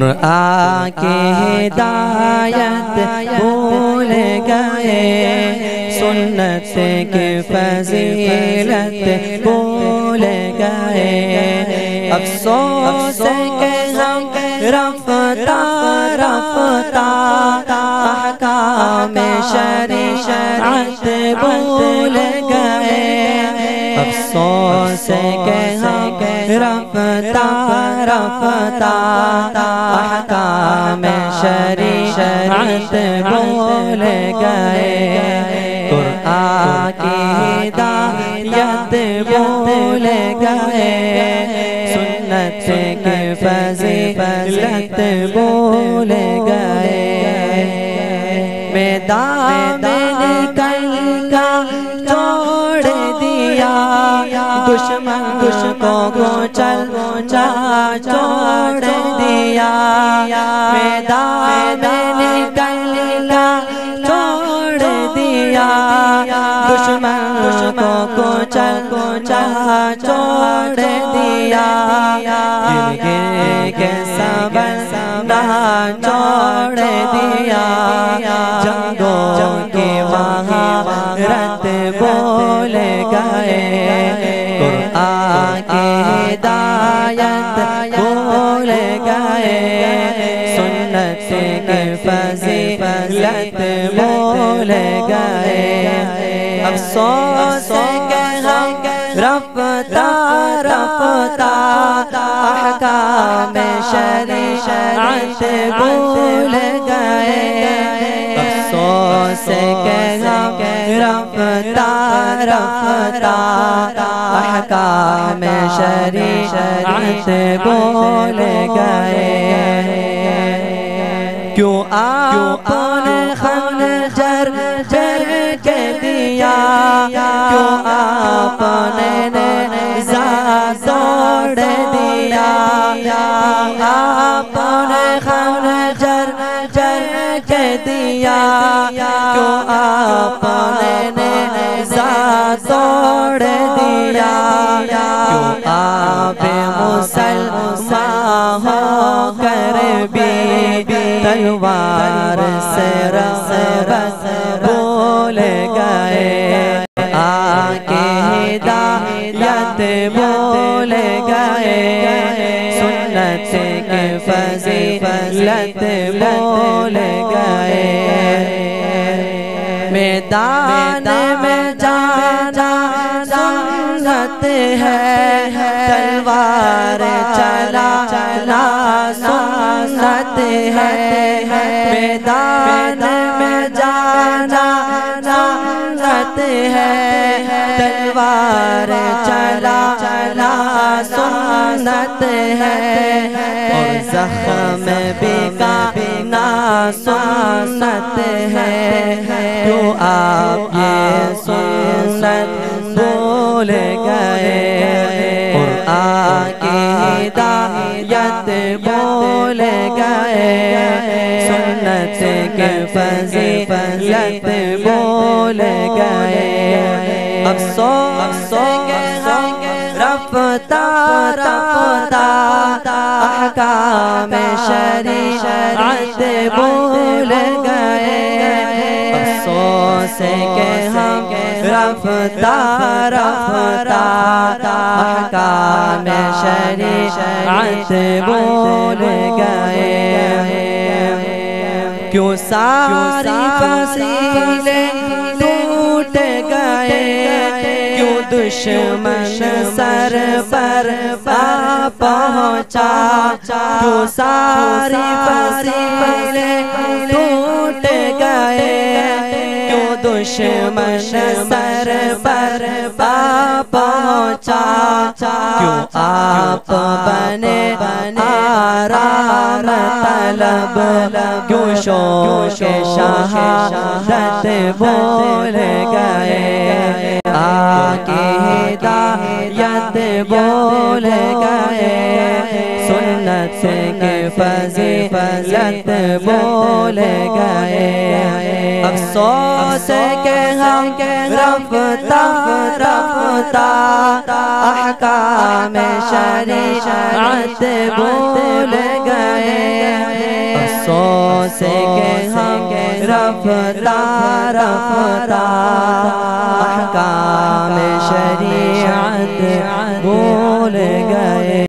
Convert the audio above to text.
قرآن کی ہدایت بھول گئے، سنت کی فضیلت بھول گئے، افسوس کہ ہم رفتہ رفتہ احکام شریعت بھول گئے، افسوس کہ ہم رفتہ رفتہ احکام شریعت بھول گئے، قرآن کی ہدایت بھول گئے، سنت کی فضیلت بھول گئے، میدان میں نکل کا چھوڑ دیا، دشمن کو کچل چھوڑ دیا، میدان میں نکل کا چھوڑ دیا، دشمن کو کچل چھوڑ دیا، گر گر کے صبر نہ چھوڑ دیا، جنگوں کی مہارت بھول گئے، قرآن کی ہدایت بھول گئے، سنت کی فضیلت بھول گئے، افسوس کہ ہم رفتہ رفتہ احکام شریعت بھول گئے، افسوس کہ ہم رفتہ رفتہ احکام شریعت بھول گئے، کیوں آپ نے خنجر پھینک دیا، کیوں آپ نے نیزہ توڑ دیا، آپ نے خنجر پھینک دیا، کیوں آپ نے نیزہ توڑ دیا، کیوں آپ مسلمان ہو کر بھی تلوار سے رغبت بھول گئے، آن کی ہدایت بھول گئے، سنت کی فضیلت بھول گئے، میدان میں جانا سنت ہے، تلوار چلانا سنت ہے، میدان میں جانا سنت ہے، تلوار چلانا سنت ہے، اور زخم بھگانا سنت ہے، کیوں آپ یہ سنت بھول گئے، قرآن کی ہدایت بھول گئے، سنت کی فضیلت بھول گئے، افسوس کہ ہم رفتہ رفتہ احکام شریعت بھول گئے، افسوس کہ ہم رفتہ رفتہ احکام شریعت بھول گئے، کیوں ساری فصیلیں ٹوٹ گئے، کیوں دشمن سر پر پہنچا، کیوں ساری فصیلیں ٹوٹ گئے، کیوں دشمن سر پر پہنچا، کیوں آپ بنے آرام طلب، کیوں شوق شہادت بھول گئے، آن کی ہدایت بھول گئے، سنت کی فضیلت بھول گئے، افسوس کہ ہم رفتہ رفتہ احکام شریعت بھول گئے، سے کہ ہم رفتہ رفتہ احکام شریعت بھول گئے